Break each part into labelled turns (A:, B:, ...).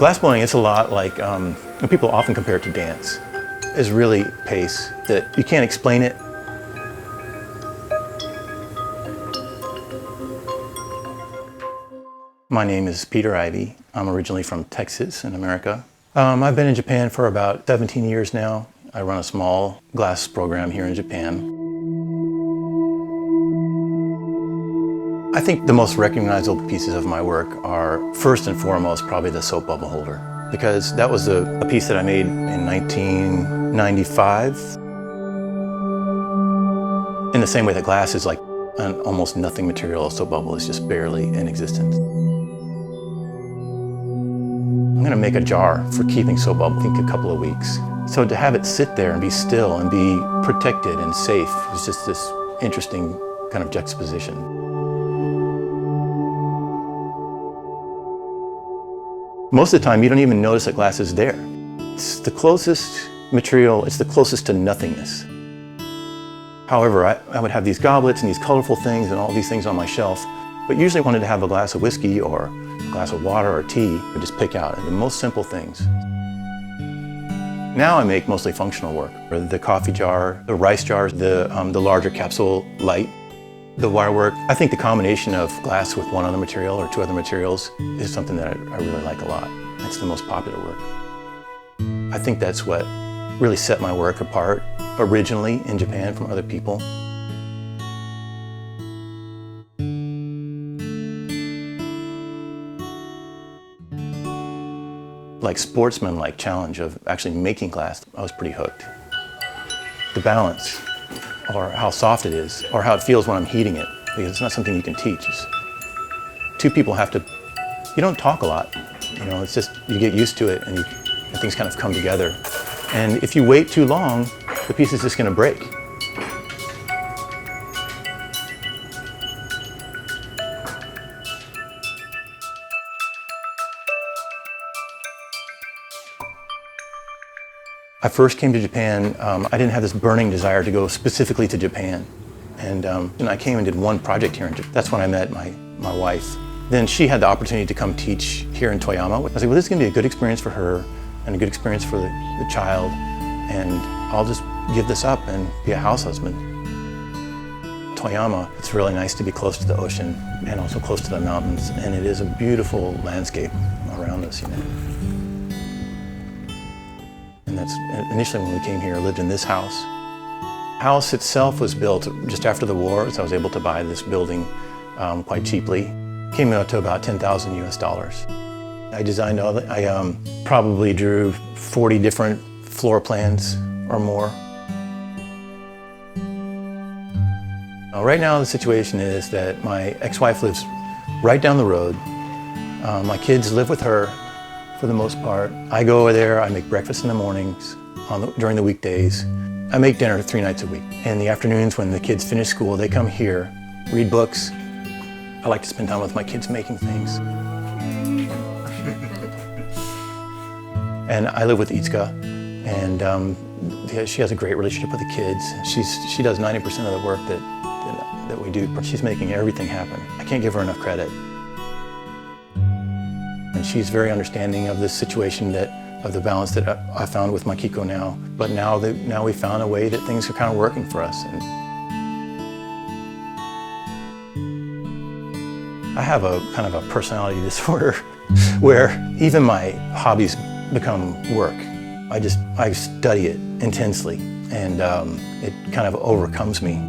A: Glass blowing, it's a lot like, people often compare it to dance. It's really pace that you can't explain it. My name is Peter Ivey. I'm originally from Texas in America. I've been in Japan for about 17 years now. I run a small glass program here in Japan. I think the most recognizable pieces of my work are, first and foremost, probably the soap bubble holder, because that was a piece that I made in 1995. In the same way that glass is like an almost nothing material, a soap bubble is just barely in existence. I'm gonna make a jar for keeping soap bubble, I think a couple of weeks. So to have it sit there and be still and be protected and safe was just this interesting kind of juxtaposition. Most of the time, you don't even notice that glass is there. It's the closest material, it's the closest to nothingness. However, I would have these goblets and these colorful things and all these things on my shelf, but usually wanted to have a glass of whiskey or a glass of water or tea, and just pick out the most simple things. Now I make mostly functional work. The coffee jar, the rice jars, the larger capsule light, the wire work. I think the combination of glass with one other material or two other materials is something that I really like a lot. It's the most popular work. I think that's what really set my work apart originally in Japan from other people. Like sportsman-like challenge of actually making glass, I was pretty hooked. The balance, or how soft it is, or how it feels when I'm heating it, because it's not something you can teach. Two people have to, you don't talk a lot, it's just, you get used to it and things kind of come together. And if you wait too long, the piece is just gonna break. I first came to Japan, I didn't have this burning desire to go specifically to Japan. And I came and did one project here in Japan. That's when I met my wife. Then she had the opportunity to come teach here in Toyama. I was like, well, this is gonna be a good experience for her and a good experience for the child. And I'll just give this up and be a house husband. Toyama, it's really nice to be close to the ocean and also close to the mountains. And it is a beautiful landscape around us, And that's initially when we came here, I lived in this house. The house itself was built just after the war, so I was able to buy this building quite cheaply. Came out to about $10,000 US. I designed all the, I probably drew 40 different floor plans or more. Right now the situation is that my ex-wife lives right down the road. My kids live with her for the most part. I go over there, I make breakfast in the mornings, during the weekdays. I make dinner 3 nights a week. In the afternoons when the kids finish school, they come here, read books. I like to spend time with my kids making things. And I live with Itsuka, and she has a great relationship with the kids. She does 90% of the work that we do. She's making everything happen. I can't give her enough credit. And she's very understanding of this situation of the balance that I found with Makiko now. But now we found a way that things are kind of working for us. And I have a kind of a personality disorder where even my hobbies become work. I study it intensely, and it kind of overcomes me.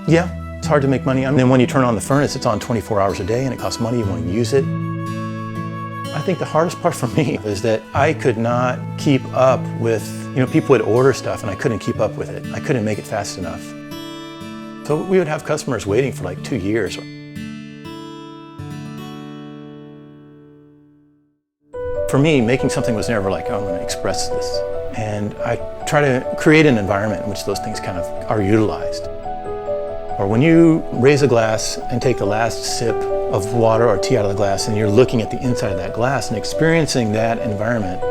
A: Yeah. It's hard to make money. And then when you turn on the furnace, it's on 24 hours a day and it costs money, you want to use it. I think the hardest part for me is that I could not keep up with, people would order stuff and I couldn't keep up with it. I couldn't make it fast enough. So we would have customers waiting for like 2 years. For me, making something was never like, oh, I'm going to express this. And I try to create an environment in which those things kind of are utilized. Or when you raise a glass and take the last sip of water or tea out of the glass and you're looking at the inside of that glass and experiencing that environment,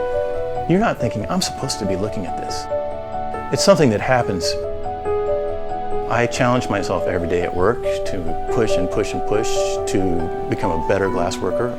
A: you're not thinking, I'm supposed to be looking at this. It's something that happens I challenge myself every day at work to push and push and push to become a better glass worker.